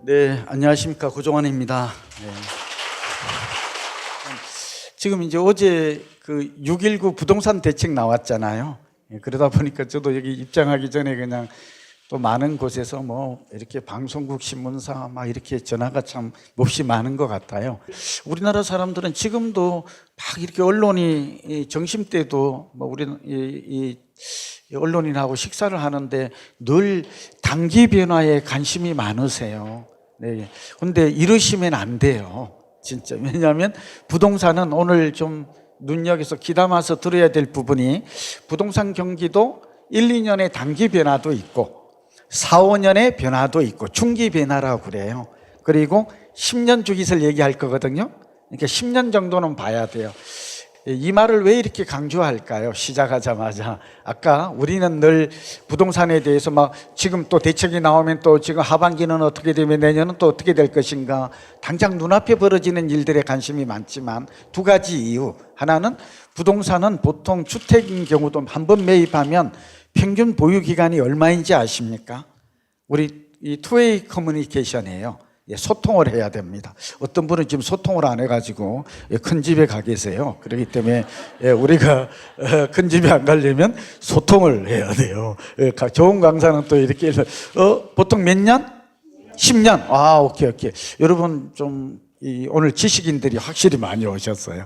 네, 안녕하십니까. 고종환입니다. 네. 지금 이제 어제 그 6.19 부동산 대책 나왔잖아요. 그러다 보니까 저도 여기 입장하기 전에 그냥 또 많은 곳에서 뭐 이렇게 방송국 신문사 막 이렇게 전화가 참 몹시 많은 것 같아요. 우리나라 사람들은 지금도 막 이렇게 언론이 점심 때도 뭐 우리는 이 언론인하고 식사를 하는데 늘 단기 변화에 관심이 많으세요. 네. 근데 이러시면 안 돼요. 진짜. 왜냐하면 부동산은 오늘 좀 눈여겨서 귀담아서 들어야 될 부분이 부동산 경기도 1, 2년의 단기 변화도 있고 4, 5년의 변화도 있고 중기 변화라고 그래요. 그리고 10년 주기설 얘기할 거거든요. 그러니까 10년 정도는 봐야 돼요. 이 말을 왜 이렇게 강조할까요? 시작하자마자 아까 우리는 늘 부동산에 대해서 막 지금 또 대책이 나오면 또 지금 하반기는 어떻게 되면 내년은 또 어떻게 될 것인가, 당장 눈앞에 벌어지는 일들에 관심이 많지만 두 가지 이유. 하나는 부동산은 보통 주택인 경우도 한 번 매입하면 평균 보유 기간이 얼마인지 아십니까? 우리 이 투웨이 커뮤니케이션이에요. 소통을 해야 됩니다. 어떤 분은 지금 소통을 안 해가지고 큰 집에 가 계세요. 그렇기 때문에 우리가 큰 집에 안 가려면 소통을 해야 돼요. 좋은 강사는 또 이렇게 보통 몇 년? 10년. 아, 오케이. 여러분 좀 오늘 지식인들이 확실히 많이 오셨어요.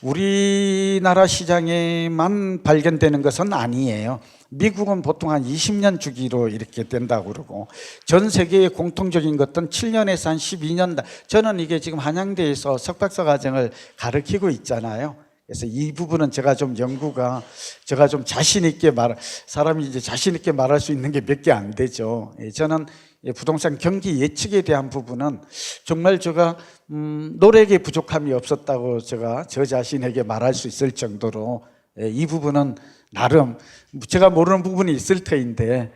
우리나라 시장에만 발견되는 것은 아니에요. 미국은 보통 한 20년 주기로 이렇게 된다고 그러고 전 세계의 공통적인 것은 7년에서 한 12년. 저는 이게 지금 한양대에서 석박사 과정을 가르치고 있잖아요. 그래서 이 부분은 제가 좀 자신 있게 사람이 이제 자신 있게 말할 수 있는 게 몇 개 안 되죠. 저는 부동산 경기 예측에 대한 부분은 정말 제가 노력에 부족함이 없었다고 저 자신에게 말할 수 있을 정도로 이 부분은 나름 제가 모르는 부분이 있을 터인데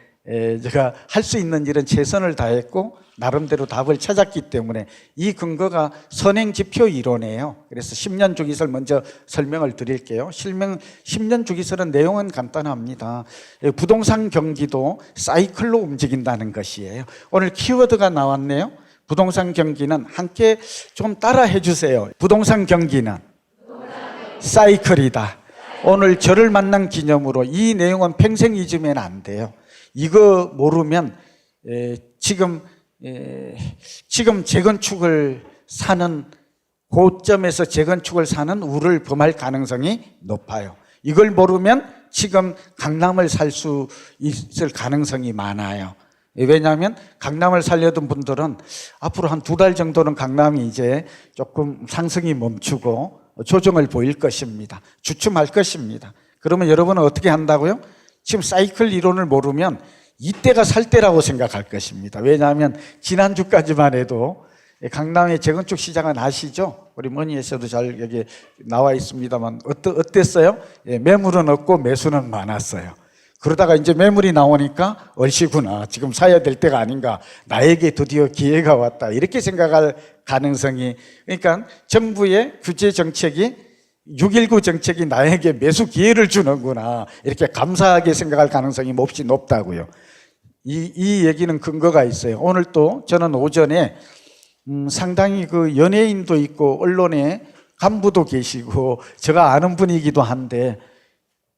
제가 할 수 있는 일은 최선을 다했고 나름대로 답을 찾았기 때문에 이 근거가 선행지표 이론이에요. 그래서 10년 주기설 먼저 설명을 드릴게요. 10년 주기설은 내용은 간단합니다. 부동산 경기도 사이클로 움직인다는 것이에요. 오늘 키워드가 나왔네요. 부동산 경기는 함께 좀 따라해 주세요. 부동산 경기는 사이클이다. 오늘 저를 만난 기념으로 이 내용은 평생 잊으면 안 돼요. 이거 모르면 지금 재건축을 사는 고점에서 재건축을 사는 우를 범할 가능성이 높아요. 이걸 모르면 지금 강남을 살 수 있을 가능성이 많아요. 왜냐하면 강남을 살려던 분들은 앞으로 한 2달 정도는 강남이 이제 조금 상승이 멈추고 조정을 보일 것입니다. 주춤할 것입니다. 그러면 여러분은 어떻게 한다고요? 지금 사이클 이론을 모르면 이때가 살 때라고 생각할 것입니다. 왜냐하면 지난주까지만 해도 강남의 재건축 시장은 아시죠? 우리 머니에서도 잘 여기 나와 있습니다만 어땠어요? 매물은 없고 매수는 많았어요. 그러다가 이제 매물이 나오니까 얼씨구나, 지금 사야 될 때가 아닌가, 나에게 드디어 기회가 왔다, 이렇게 생각할 가능성이. 그러니까 정부의 규제 정책이 6.19 정책이 나에게 매수 기회를 주는구나, 이렇게 감사하게 생각할 가능성이 몹시 높다고요. 이 얘기는 근거가 있어요. 오늘 또 저는 오전에 상당히 그 연예인도 있고 언론에 간부도 계시고 제가 아는 분이기도 한데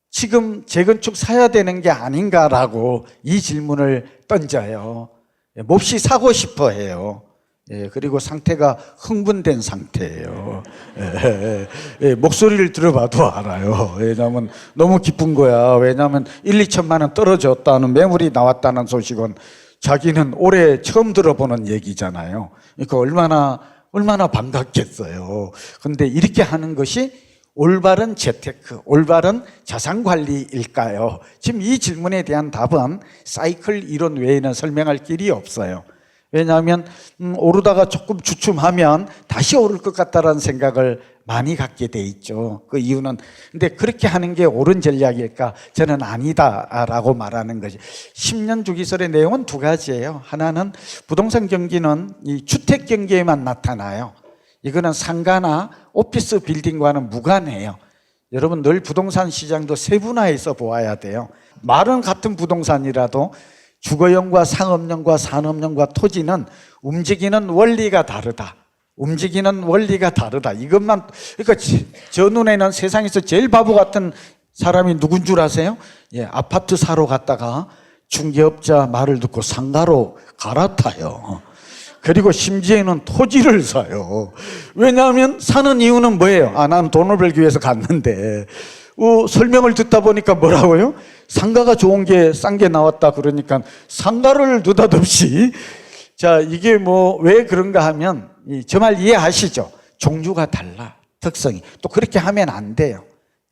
지금 재건축 사야 되는 게 아닌가라고 이 질문을 던져요. 몹시 사고 싶어 해요. 그리고 상태가 흥분된 상태예요. 목소리를 들어봐도 알아요. 왜냐하면 너무 기쁜 거야. 왜냐하면 1, 2천만 원 떨어졌다는, 매물이 나왔다는 소식은 자기는 올해 처음 들어보는 얘기잖아요. 그러니까 얼마나 반갑겠어요. 근데 이렇게 하는 것이 올바른 재테크, 올바른 자산관리일까요? 지금 이 질문에 대한 답은 사이클 이론 외에는 설명할 길이 없어요. 왜냐하면 오르다가 조금 주춤하면 다시 오를 것 같다는 생각을 많이 갖게 돼 있죠. 그 이유는, 근데 그렇게 하는 게 옳은 전략일까? 저는 아니다라고 말하는 거지. 10년 주기설의 내용은 두 가지예요. 하나는 부동산 경기는 이 주택 경기에만 나타나요. 이거는 상가나 오피스 빌딩과는 무관해요. 여러분 늘 부동산 시장도 세분화해서 보아야 돼요. 말은 같은 부동산이라도 주거용과 상업용과 산업용과 토지는 움직이는 원리가 다르다. 움직이는 원리가 다르다. 이것만, 그러니까 저 눈에는 세상에서 제일 바보 같은 사람이 누군 줄 아세요? 예, 아파트 사러 갔다가 중개업자 말을 듣고 상가로 갈아타요. 그리고 심지어는 토지를 사요. 왜냐하면 사는 이유는 뭐예요? 난 돈을 벌기 위해서 갔는데 설명을 듣다 보니까 뭐라고요? 상가가 좋은 게 싼 게 나왔다 그러니까 상가를 느닷없이. 자, 이게 뭐 왜 그런가 하면 저 말 이해하시죠? 종류가 달라, 특성이. 또 그렇게 하면 안 돼요.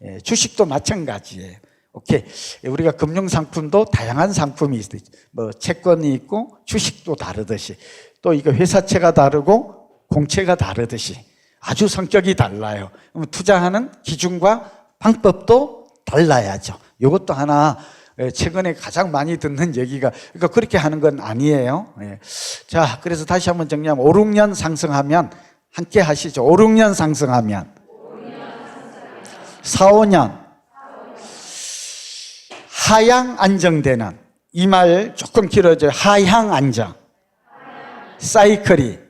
예, 주식도 마찬가지예요. 오케이. 우리가 금융상품도 다양한 상품이 있어요. 뭐 채권이 있고 주식도 다르듯이 또 이거 회사채가 다르고 공채가 다르듯이 아주 성격이 달라요. 그럼 투자하는 기준과 방법도 달라야죠. 이것도 하나 최근에 가장 많이 듣는 얘기가, 그러니까 그렇게 하는 건 아니에요. 자, 그래서 다시 한번 정리하면 5, 6년 상승하면 함께 하시죠. 5, 6년 상승하면 4, 5년 하향 안정되는, 이 말 조금 길어져요. 하향 안정. 사이클이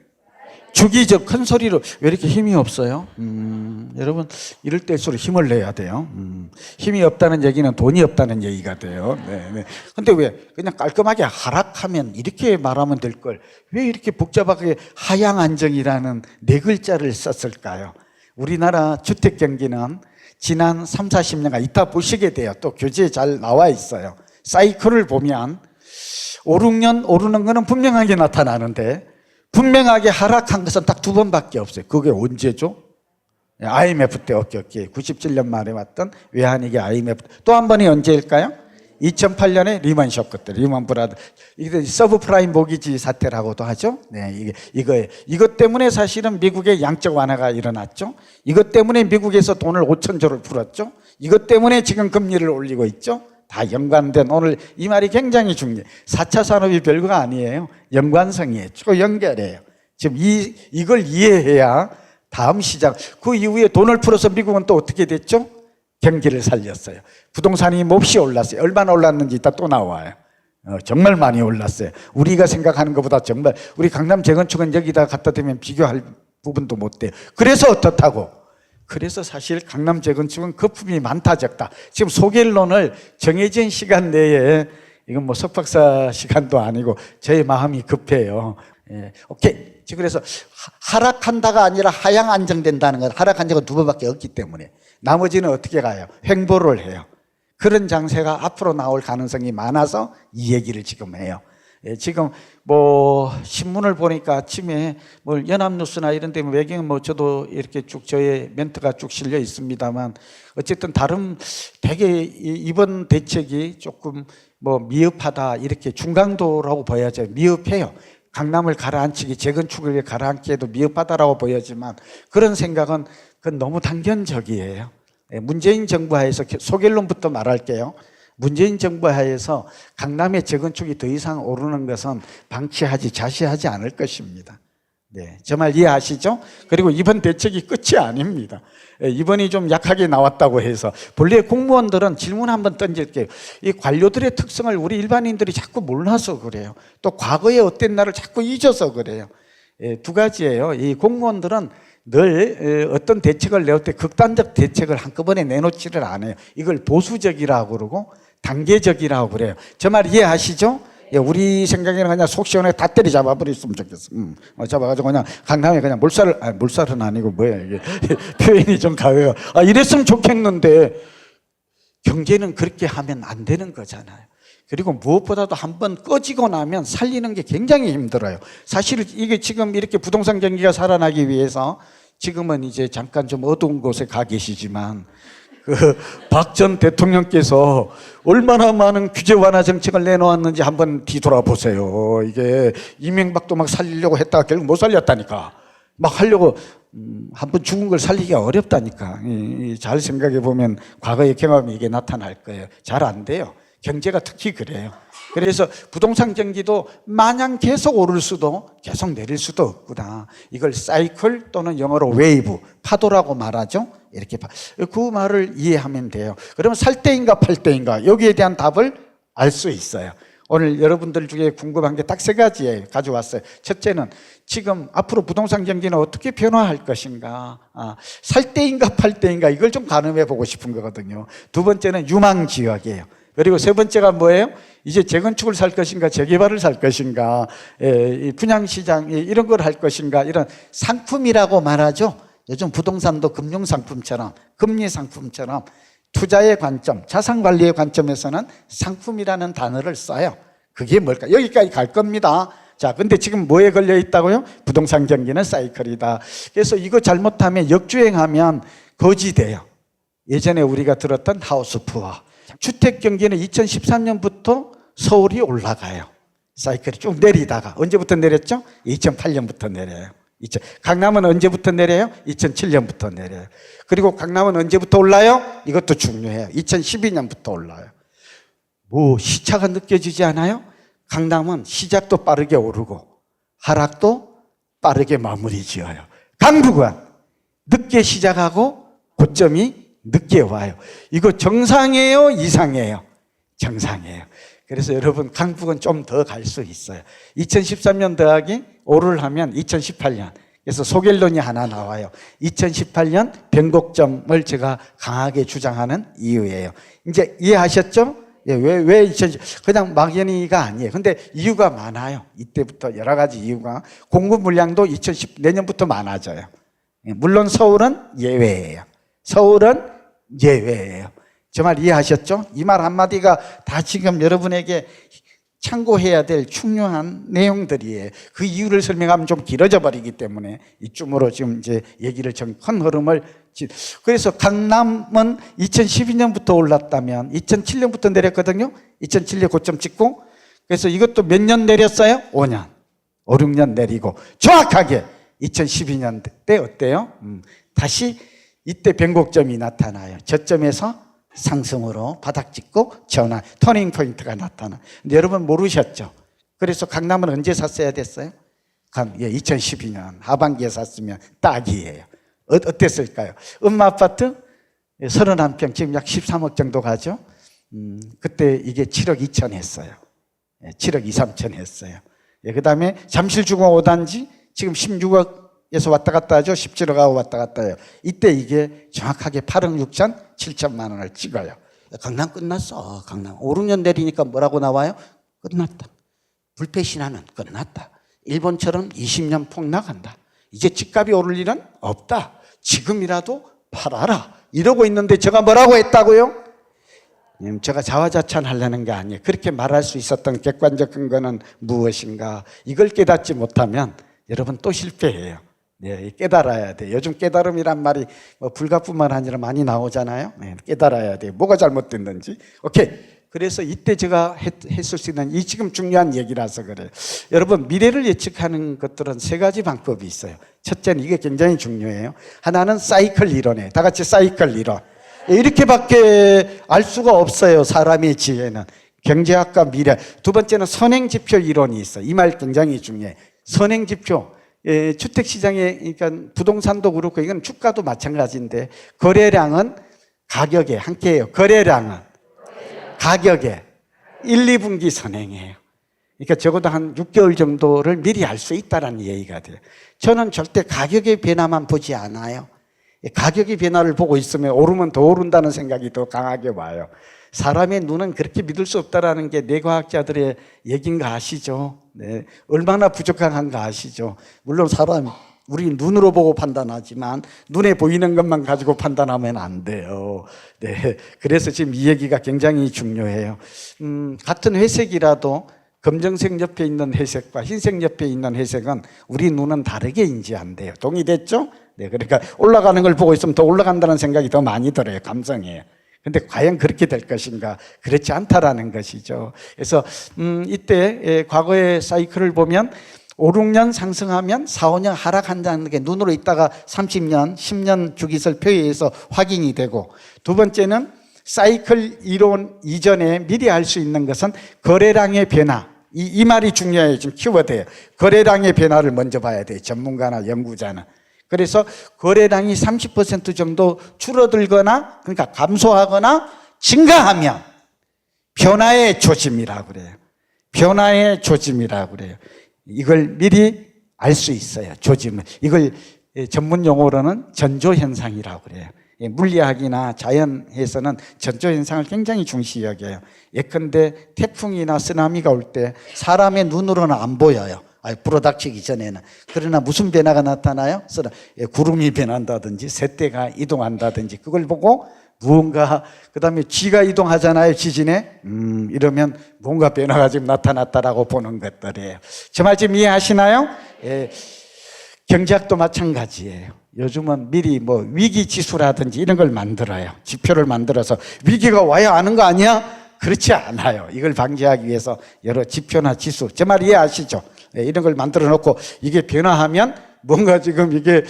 주기적. 큰 소리로 왜 이렇게 힘이 없어요? 여러분 이럴 때일수록 힘을 내야 돼요. 힘이 없다는 얘기는 돈이 없다는 얘기가 돼요. 네. 근데 왜 그냥 깔끔하게 하락하면 이렇게 말하면 될 걸 왜 이렇게 복잡하게 하향 안정이라는 네 글자를 썼을까요? 우리나라 주택 경기는 지난 3, 40년간 이따 보시게 돼요. 또 교재에 잘 나와 있어요. 사이클을 보면 5, 6년 오르는 거는 분명하게 나타나는데 분명하게 하락한 것은 딱 2번밖에 없어요. 그게 언제죠? IMF 때 없겠기. 97년 말에 왔던 외환위기 IMF. 또 한 번이 언제일까요? 2008년에 리먼 쇼크 때, 리먼 브라더. 이게 서브프라임 모기지 사태라고도 하죠. 네, 이것 때문에 사실은 미국의 양적 완화가 일어났죠. 이것 때문에 미국에서 돈을 5천조를 풀었죠. 이것 때문에 지금 금리를 올리고 있죠. 다 연관된, 오늘 이 말이 굉장히 중요해요. 4차 산업이 별거가 아니에요. 연관성이에요. 쭉 연결해요. 지금 이걸 이해해야 다음 시장, 그 이후에 돈을 풀어서 미국은 또 어떻게 됐죠? 경기를 살렸어요. 부동산이 몹시 올랐어요. 얼마나 올랐는지 이따 또 나와요. 정말 많이 올랐어요. 우리가 생각하는 것보다 정말, 우리 강남 재건축은 여기다 갖다 대면 비교할 부분도 못 돼요. 그래서 어떻다고? 그래서 사실 강남 재건축은 거품이 많다 적다. 지금 소개론을 정해진 시간 내에, 이건 뭐 석박사 시간도 아니고 저의 마음이 급해요. 오케이. 그래서 하락한다가 아니라 하향 안정된다는 건 하락한 적은 2번밖에 없기 때문에 나머지는 어떻게 가요? 횡보를 해요. 그런 장세가 앞으로 나올 가능성이 많아서 이 얘기를 지금 해요. 지금 뭐 신문을 보니까 아침에 뭐 연합뉴스나 이런 데 외경은 뭐 저도 이렇게 쭉 저의 멘트가 쭉 실려 있습니다만 어쨌든 다른 되게 이번 대책이 조금 뭐 미흡하다, 이렇게 중강도라고 보여져요. 미흡해요. 강남을 가라앉히기, 재건축을 가라앉기에도 미흡하다라고 보여지만 그런 생각은 그건 너무 단견적이에요. 문재인 정부 하에서, 소결론부터 말할게요. 문재인 정부 하에서 강남의 재건축이 더 이상 오르는 것은 방치하지, 자시하지 않을 것입니다. 네, 저 말 이해하시죠? 그리고 이번 대책이 끝이 아닙니다. 이번이 좀 약하게 나왔다고 해서, 본래 공무원들은 질문 한번 던질게요. 이 관료들의 특성을 우리 일반인들이 자꾸 몰라서 그래요. 또 과거에 어땠 나를 자꾸 잊어서 그래요. 2가지예요. 이 공무원들은 늘 어떤 대책을 내올 때 극단적 대책을 한꺼번에 내놓지를 않아요. 이걸 보수적이라고 그러고 단계적이라고 그래요. 저 말 이해하시죠? 우리 생각에는 그냥 속 시원하게 다 때리잡아 버렸으면 좋겠어. 잡아가지고 그냥 강남에 그냥 물살은 아니고 뭐야 이게 표현이 좀 가해요. 이랬으면 좋겠는데 경제는 그렇게 하면 안 되는 거잖아요. 그리고 무엇보다도 한번 꺼지고 나면 살리는 게 굉장히 힘들어요. 사실 이게 지금 이렇게 부동산 경기가 살아나기 위해서 지금은 이제 잠깐 좀 어두운 곳에 가 계시지만 박 전 대통령께서 얼마나 많은 규제 완화 정책을 내놓았는지 한번 뒤돌아보세요. 이게 이명박도 막 살리려고 했다가 결국 못 살렸다니까. 막 하려고 한번 죽은 걸 살리기가 어렵다니까. 잘 생각해 보면 과거의 경험이 이게 나타날 거예요. 잘 안 돼요. 경제가 특히 그래요. 그래서 부동산 경기도 마냥 계속 오를 수도 계속 내릴 수도 없구나. 이걸 사이클 또는 영어로 웨이브, 파도라고 말하죠. 이렇게 그 말을 이해하면 돼요. 그러면 살 때인가 팔 때인가 여기에 대한 답을 알 수 있어요. 오늘 여러분들 중에 궁금한 게 딱 세 가지에 가져왔어요. 첫째는 지금 앞으로 부동산 경기는 어떻게 변화할 것인가, 살 때인가 팔 때인가 이걸 좀 가늠해 보고 싶은 거거든요. 두 번째는 유망 지역이에요. 그리고 세 번째가 뭐예요? 이제 재건축을 살 것인가 재개발을 살 것인가, 분양시장 이런 걸 할 것인가, 이런 상품이라고 말하죠. 요즘 부동산도 금융상품처럼 금리상품처럼 투자의 관점, 자산관리의 관점에서는 상품이라는 단어를 써요. 그게 뭘까? 여기까지 갈 겁니다. 자, 근데 지금 뭐에 걸려 있다고요? 부동산 경기는 사이클이다. 그래서 이거 잘못하면 역주행하면 거지돼요. 예전에 우리가 들었던 하우스푸어. 주택 경기는 2013년부터 서울이 올라가요. 사이클이 쭉 내리다가 언제부터 내렸죠? 2008년부터 내려요. 강남은 언제부터 내려요? 2007년부터 내려요. 그리고 강남은 언제부터 올라요? 이것도 중요해요. 2012년부터 올라요. 뭐 시차가 느껴지지 않아요? 강남은 시작도 빠르게 오르고 하락도 빠르게 마무리 지어요. 강북은 늦게 시작하고 고점이 늦게 와요. 이거 정상이에요? 이상이에요? 정상이에요. 그래서 여러분 강북은 좀 더 갈 수 있어요. 2013년 더하기 5를 하면 2018년. 그래서 소결론이 하나 나와요. 2018년 변곡점을 제가 강하게 주장하는 이유예요. 이제 이해하셨죠? 예, 왜 그냥 막연히가 아니에요. 근데 이유가 많아요. 이때부터 여러 가지 이유가. 공급 물량도 내년부터 많아져요. 물론 서울은 예외예요. 서울은 예외예요. 저 말 이해하셨죠? 이 말 한마디가 다 지금 여러분에게 참고해야 될 중요한 내용들이에요. 그 이유를 설명하면 좀 길어져 버리기 때문에 이쯤으로 지금 이제 얘기를 큰 흐름을. 그래서 강남은 2012년부터 올랐다면 2007년부터 내렸거든요. 2007년 고점 찍고. 그래서 이것도 몇 년 내렸어요? 5년. 5, 6년 내리고 정확하게 2012년 때 어때요? 다시 이때 변곡점이 나타나요. 저점에서 상승으로 바닥 찍고 전환, 터닝 포인트가 나타나. 근데 여러분 모르셨죠? 그래서 강남은 언제 샀어야 됐어요? 2012년 하반기에 샀으면 딱이에요. 어땠을까요? 아파트 31평 지금 약 13억 정도 가죠? 그때 이게 7억 2천 했어요. 7억 2, 3천 했어요. 그 다음에 잠실주공 5단지 지금 16억에서 왔다 갔다 하죠. 17억하고 왔다 갔다 해요. 이때 이게 정확하게 8억 6천 7천만 원을 찍어요. 강남 끝났어. 강남 5, 6년 내리니까 뭐라고 나와요? 끝났다. 불패신화는 끝났다. 일본처럼 20년 폭락한다. 이제 집값이 오를 일은 없다. 지금이라도 팔아라. 이러고 있는데 제가 뭐라고 했다고요? 제가 자화자찬하려는 게 아니에요. 그렇게 말할 수 있었던 객관적 근거는 무엇인가? 이걸 깨닫지 못하면 여러분 또 실패해요. 네, 깨달아야 돼. 요즘 깨달음이란 말이 뭐 불가뿐만 아니라 많이 나오잖아요. 네, 깨달아야 돼. 뭐가 잘못됐는지. 오케이. 그래서 이때 제가 했을 수 있는 이 지금 중요한 얘기라서 그래요. 여러분 미래를 예측하는 것들은 세 가지 방법이 있어요. 첫째는 이게 굉장히 중요해요. 하나는 사이클 이론이에요. 다 같이 사이클 이론. 이렇게밖에 알 수가 없어요. 사람의 지혜는. 경제학과 미래. 두 번째는 선행지표 이론이 있어요. 이 말 굉장히 중요해요. 선행지표. 주택시장에, 그러니까 부동산도 그렇고 이건 주가도 마찬가지인데 거래량은 가격에 함께해요. 거래량은 가격에 1, 2분기 선행해요. 그러니까 적어도 한 6개월 정도를 미리 알 수 있다는 얘기가 돼요. 저는 절대 가격의 변화만 보지 않아요. 가격의 변화를 보고 있으면 오르면 더 오른다는 생각이 더 강하게 와요. 사람의 눈은 그렇게 믿을 수 없다는 게 뇌과학자들의 얘기인 거 아시죠? 네. 얼마나 부족한 거 아시죠? 물론 우리 눈으로 보고 판단하지만 눈에 보이는 것만 가지고 판단하면 안 돼요. 네. 그래서 지금 이 얘기가 굉장히 중요해요. 같은 회색이라도 검정색 옆에 있는 회색과 흰색 옆에 있는 회색은 우리 눈은 다르게 인지한대요. 동의됐죠? 네. 그러니까 올라가는 걸 보고 있으면 더 올라간다는 생각이 더 많이 들어요. 감성이에요. 근데 과연 그렇게 될 것인가? 그렇지 않다라는 것이죠. 그래서 이때 과거의 사이클을 보면 5, 6년 상승하면 4, 5년 하락한다는 게 눈으로 있다가 30년, 10년 주기설표에 의해서 확인이 되고, 두 번째는 사이클 이론 이전에 미리 알 수 있는 것은 거래량의 변화. 이 말이 중요해요. 지금 키워드예요. 거래량의 변화를 먼저 봐야 돼요. 전문가나 연구자는. 그래서 거래량이 30% 정도 줄어들거나, 그러니까 감소하거나 증가하면 변화의 조짐이라고 그래요. 변화의 조짐이라고 그래요. 이걸 미리 알 수 있어요. 조짐을. 이걸 전문 용어로는 전조현상이라고 그래요. 물리학이나 자연에서는 전조현상을 굉장히 중시 여겨요. 예컨대 태풍이나 쓰나미가 올 때 사람의 눈으로는 안 보여요. 불어닥치기 전에는. 그러나 무슨 변화가 나타나요? 구름이 변한다든지 새떼가 이동한다든지 그걸 보고 무언가, 그 다음에 쥐가 이동하잖아요, 지진에. 이러면 뭔가 변화가 지금 나타났다라고 보는 것들이에요. 저 말 지금 이해하시나요? 예, 경제학도 마찬가지예요. 요즘은 미리 뭐 위기지수라든지 이런 걸 만들어요. 지표를 만들어서 위기가 와야 아는 거 아니야? 그렇지 않아요. 이걸 방지하기 위해서 여러 지표나 지수, 제 말 이해하시죠? 예, 이런 걸 만들어 놓고 이게 변화하면 뭔가 지금 이게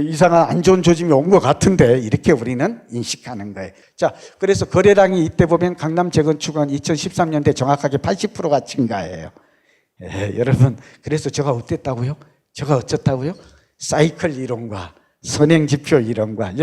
이상한 안 좋은 조짐이 온 것 같은데 이렇게 우리는 인식하는 거예요. 자, 그래서 거래량이 이때 보면 강남 재건축은 2013년대 정확하게 80%가 증가해요. 예, 여러분, 그래서 제가 어땠다고요? 제가 어쩌다고요? 사이클 이론과 선행지표 이론과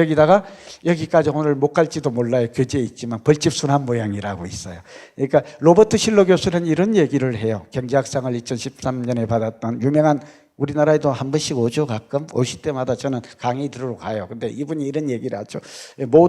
여기까지 오늘 못 갈지도 몰라요. 교재에 있지만 벌집 순환 모양이라고 있어요. 그러니까 로버트 실러 교수는 이런 얘기를 해요. 경제학상을 2013년에 받았던 유명한, 우리나라에도 한 번씩 오죠. 가끔 오실 때마다 저는 강의 들으러 가요. 근데 이분이 이런 얘기를 하죠.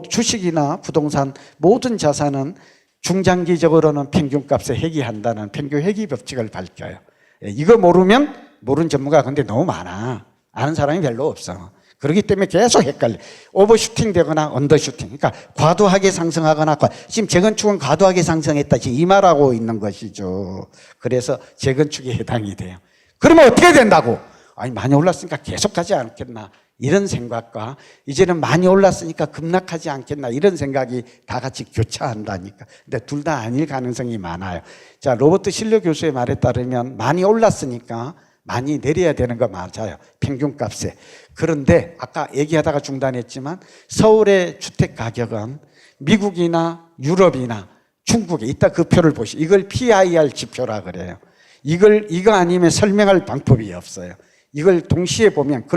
주식이나 부동산 모든 자산은 중장기적으로는 평균값에 회귀한다는 평균 회귀 법칙을 밝혀요. 이거 모르면 모르는 전문가가 근데 너무 많아. 아는 사람이 별로 없어. 그렇기 때문에 계속 헷갈려. 오버슈팅 되거나 언더슈팅. 그러니까 과도하게 상승하거나, 지금 재건축은 과도하게 상승했다. 지금 이 말하고 있는 것이죠. 그래서 재건축에 해당이 돼요. 그러면 어떻게 된다고? 아니, 많이 올랐으니까 계속 가지 않겠나. 이런 생각과 이제는 많이 올랐으니까 급락하지 않겠나. 이런 생각이 다 같이 교차한다니까. 근데 둘 다 아닐 가능성이 많아요. 자, 로버트 실러 교수의 말에 따르면 많이 올랐으니까 많이 내려야 되는 거 맞아요. 평균값에. 그런데 아까 얘기하다가 중단했지만 서울의 주택 가격은 미국이나 유럽이나 중국에 이따 그 표를 보시죠. 이걸 PIR 지표라 그래요. 이거 아니면 설명할 방법이 없어요. 이걸 동시에 보면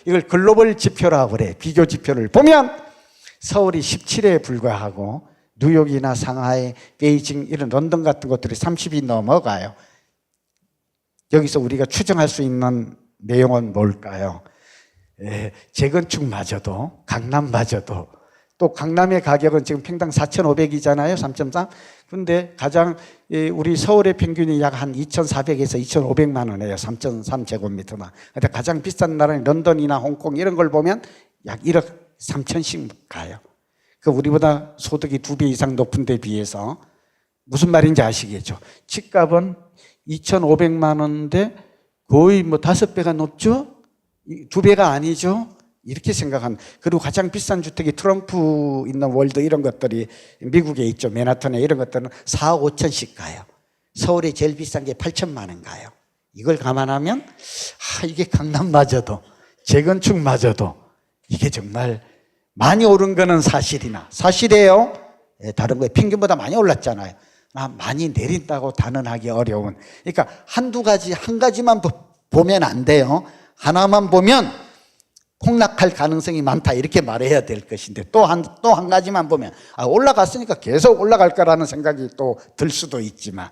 이걸 글로벌 지표라고 그래. 비교 지표를 보면 서울이 17에 불과하고 뉴욕이나 상하이, 베이징 이런 런던 같은 것들이 30이 넘어가요. 여기서 우리가 추정할 수 있는 내용은 뭘까요? 재건축마저도, 강남마저도, 또 강남의 가격은 지금 평당 4,500이잖아요. 3.3. 근데 가장 우리 서울의 평균이 약 한 2,400에서 2,500만 원이에요. 3.3제곱미터만. 근데 가장 비싼 나라는 런던이나 홍콩 이런 걸 보면 약 1억 3천씩 가요. 그 우리보다 소득이 2배 이상 높은 데 비해서 무슨 말인지 아시겠죠? 집값은 2,500만 원인데 거의 뭐 5배가 높죠? 2배가 아니죠? 이렇게 생각한. 그리고 가장 비싼 주택이 트럼프 있는 월드 이런 것들이 미국에 있죠. 맨하탄에 이런 것들은 4억 5천씩 가요. 서울에 제일 비싼 게 8천만 원 가요. 이걸 감안하면 이게 강남마저도 재건축마저도 이게 정말 많이 오른 거는 사실이에요. 다른 거에 평균보다 많이 올랐잖아요. 많이 내린다고 단언하기 어려운. 그러니까 한 가지만 보면 안 돼요. 하나만 보면 폭락할 가능성이 많다 이렇게 말해야 될 것인데 또 한 가지만 보면 올라갔으니까 계속 올라갈 거라는 생각이 또 들 수도 있지만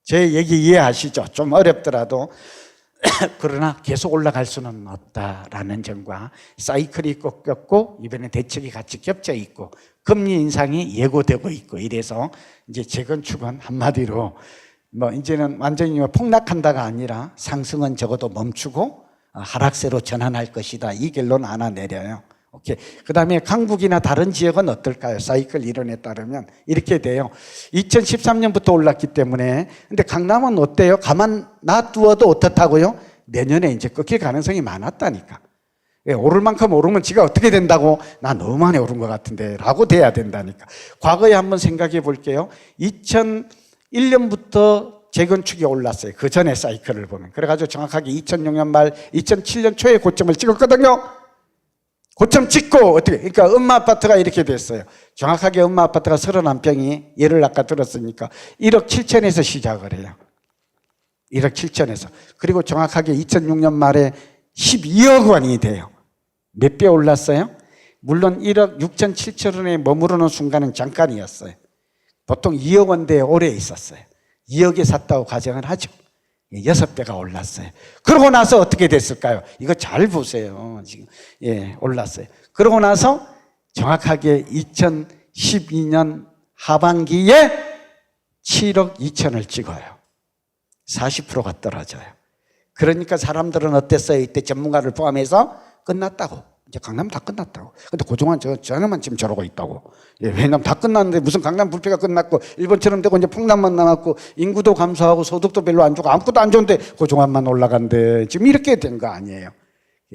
제 얘기 이해하시죠? 좀 어렵더라도 그러나 계속 올라갈 수는 없다라는 점과 사이클이 꺾였고 이번에 대책이 같이 겹쳐 있고 금리 인상이 예고되고 있고 이래서 이제 재건축은 한마디로 뭐 이제는 완전히 폭락한다가 아니라 상승은 적어도 멈추고 하락세로 전환할 것이다. 이 결론 하나 내려요. 오케이. 그 다음에 강북이나 다른 지역은 어떨까요? 사이클 이론에 따르면 이렇게 돼요. 2013년부터 올랐기 때문에. 근데 강남은 어때요? 가만 놔두어도 어떻다고요? 내년에 이제 꺾일 가능성이 많았다니까. 오를 만큼 오르면 지가 어떻게 된다고? 나 너무 많이 오른 것 같은데 라고 돼야 된다니까. 과거에 한번 생각해 볼게요. 2001년부터 재건축이 올랐어요. 그 전에 사이클을 보면. 그래가지고 정확하게 2006년 말 2007년 초에 고점을 찍었거든요. 고점 찍고 어떻게, 그러니까 엄마 아파트가 이렇게 됐어요. 정확하게 엄마 아파트가 31평이 예를 아까 들었으니까 1억 7천에서 시작을 해요. 1억 7천에서. 그리고 정확하게 2006년 말에 12억 원이 돼요. 몇 배 올랐어요? 물론 1억 6천 7천 원에 머무르는 순간은 잠깐이었어요. 보통 2억 원대에 오래 있었어요. 2억에 샀다고 가정을 하죠. 6배가 올랐어요. 그러고 나서 어떻게 됐을까요? 이거 잘 보세요. 지금 올랐어요. 그러고 나서 정확하게 2012년 하반기에 7억 2천을 찍어요. 40%가 떨어져요. 그러니까 사람들은 어땠어요? 이때 전문가를 포함해서 끝났다고. 이제 강남 다 끝났다고. 근데 그동안 저놈만 지금 저러고 있다고. 왜냐면 다 끝났는데 무슨 강남 불패가 끝났고 일본처럼 되고 이제 풍남만 남았고 인구도 감소하고 소득도 별로 안 좋고 아무것도 안 좋은데 그동안만 올라간대. 지금 이렇게 된 거 아니에요.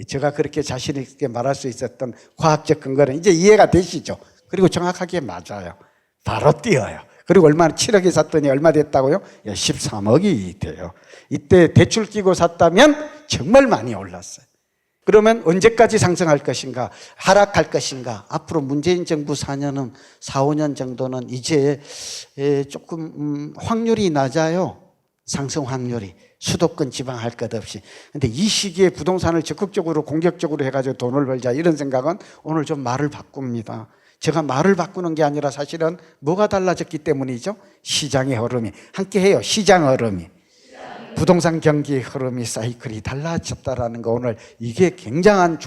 제가 그렇게 자신 있게 말할 수 있었던 과학적 근거는 이제 이해가 되시죠? 그리고 정확하게 맞아요. 바로 뛰어요. 그리고 얼마나 7억에 샀더니 얼마 됐다고요? 13억이 돼요. 이때 대출 끼고 샀다면 정말 많이 올랐어요. 그러면 언제까지 상승할 것인가? 하락할 것인가? 앞으로 문재인 정부 4년은 4, 5년 정도는 이제 조금 확률이 낮아요. 상승 확률이. 수도권 지방 할 것 없이. 근데 이 시기에 부동산을 적극적으로 공격적으로 해가지고 돈을 벌자 이런 생각은 오늘 좀 말을 바꿉니다. 제가 말을 바꾸는 게 아니라 사실은 뭐가 달라졌기 때문이죠? 시장의 흐름이. 함께 해요. 시장 흐름이. 부동산 경기 흐름이 사이클이 달라졌다라는 거 오늘 이게 굉장한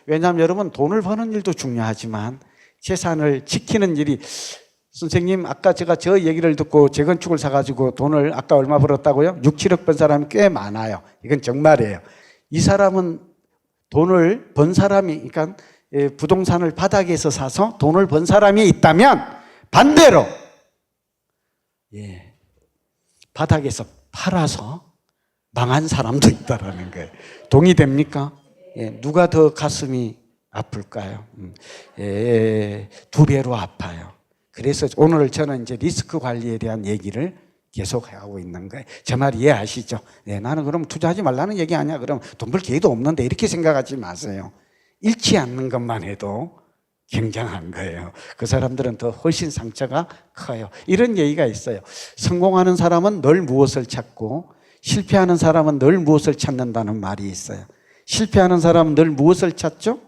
왜냐하면 여러분 돈을 버는 일도 중요하지만 재산을 지키는 일이 선생님 아까 제가 저 얘기를 듣고 재건축을 사가지고 돈을 아까 얼마 벌었다고요? 6, 7억 번 사람이 꽤 많아요. 이건 정말이에요. 이 사람은 돈을 번 사람이 그러니까 부동산을 바닥에서 사서 돈을 번 사람이 있다면 반대로 바닥에서 팔아서 망한 사람도 있다라는 거예요. 동의됩니까? 누가 더 가슴이 아플까요? 2배로 아파요. 그래서 오늘 저는 이제 리스크 관리에 대한 얘기를 계속 하고 있는 거예요. 제 말 이해하시죠? 나는 그럼 투자하지 말라는 얘기 아니야. 그럼 돈 벌 기회도 없는데 이렇게 생각하지 마세요. 잃지 않는 것만 해도 굉장한 거예요. 그 사람들은 더 훨씬 상처가 커요. 이런 얘기가 있어요. 성공하는 사람은 늘 무엇을 찾고 실패하는 사람은 늘 무엇을 찾는다는 말이 있어요. 실패하는 사람은 늘 무엇을 찾죠?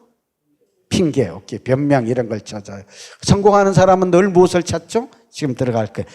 핑계, 변명 이런 걸 찾아요. 성공하는 사람은 늘 무엇을 찾죠? 지금 들어갈 거예요.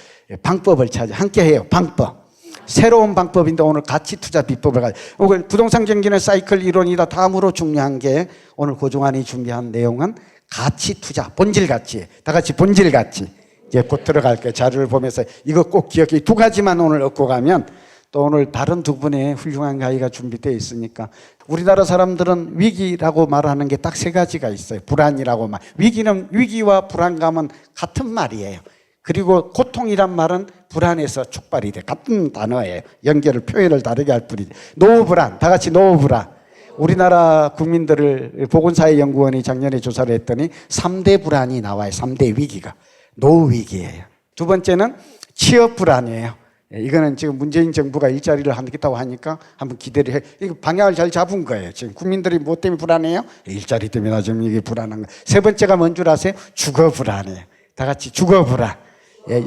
방법을 찾아. 함께 해요. 방법. 새로운 방법인데 오늘 가치 투자 비법을 가지고 부동산 경기는 사이클 이론이다. 다음으로 중요한 게 오늘 고종환이 준비한 내용은 가치 투자, 본질 가치. 다 같이 본질 가치. 이제 곧 들어갈 거예요. 자료를 보면서 이거 꼭 기억해. 2가지만 오늘 얻고 가면 또 오늘 다른 2분의 훌륭한 강의가 준비되어 있으니까 우리나라 사람들은 위기라고 말하는 게 딱 3가지가 있어요. 불안이라고 말. 위기와 불안감은 같은 말이에요. 그리고 고통이란 말은 불안에서 촉발이 돼. 같은 단어예요. 연결을 표현을 다르게 할 뿐이지. 노후불안. 다 같이 노후불안. 우리나라 국민들을 보건사회연구원이 작년에 조사를 했더니 3대 불안이 나와요. 3대 위기가. 노후 위기예요. 2번째는 취업 불안이에요. 이거는 지금 문재인 정부가 일자리를 하겠다고 하니까 한번 기대를 해. 이거 방향을 잘 잡은 거예요. 지금 국민들이 뭐 때문에 불안해요? 일자리 때문에 지금 이게 불안한 거예요. 3번째가 뭔 줄 아세요? 주거 불안이에요. 다 같이 주거 불안.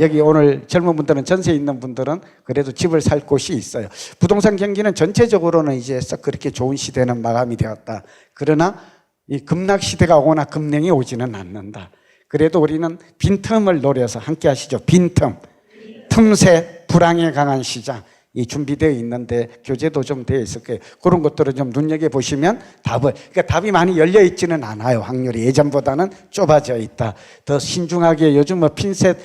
여기 오늘 젊은 분들은 전세에 있는 분들은 그래도 집을 살 곳이 있어요. 부동산 경기는 전체적으로는 이제 썩 그렇게 좋은 시대는 마감이 되었다. 그러나 이 급락 시대가 오거나 급냉이 오지는 않는다. 그래도 우리는 빈틈을 노려서 함께 하시죠. 빈틈. 틈새 불황에 강한 시장 이 준비되어 있는데 교재도 좀 되어 있을 거예요. 그런 것들을 좀 눈여겨보시면 그러니까 답이 많이 열려 있지는 않아요. 확률이 예전보다는 좁아져 있다. 더 신중하게 요즘 뭐 핀셋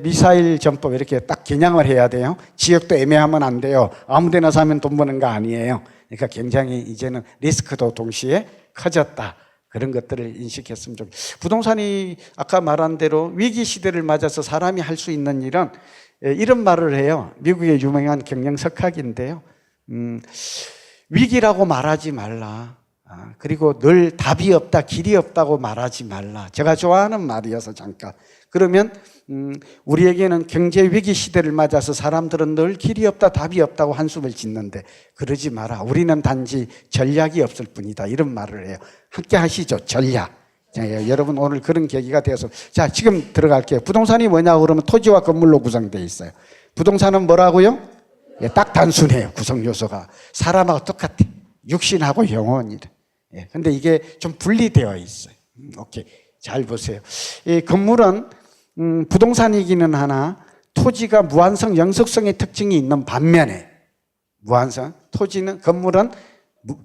미사일 전법 이렇게 딱 겨냥을 해야 돼요. 지역도 애매하면 안 돼요. 아무데나 사면 돈 버는 거 아니에요. 그러니까 굉장히 이제는 리스크도 동시에 커졌다. 그런 것들을 인식했으면 좋겠어요. 부동산이 아까 말한 대로 위기 시대를 맞아서 사람이 할 수 있는 일은 이런 말을 해요. 미국의 유명한 경영 석학인데요. 위기라고 말하지 말라. 그리고 늘 답이 없다, 길이 없다고 말하지 말라. 제가 좋아하는 말이어서 잠깐. 그러면 우리에게는 경제 위기 시대를 맞아서 사람들은 늘 길이 없다, 답이 없다고 한숨을 짓는데 그러지 마라. 우리는 단지 전략이 없을 뿐이다. 이런 말을 해요. 함께 하시죠. 전략. 자, 여러분 오늘 그런 계기가 되어서 자 지금 들어갈게요. 부동산이 뭐냐고 그러면 토지와 건물로 구성되어 있어요. 부동산은 뭐라고요? 딱 단순해요. 구성 요소가 사람하고 똑같아. 육신하고 영혼이래. 근데 이게 좀 분리되어 있어요. 오케이, 잘 보세요. 이 건물은 부동산이기는 하나 토지가 무한성, 영속성의 특징이 있는 반면에 무한성, 토지는, 건물은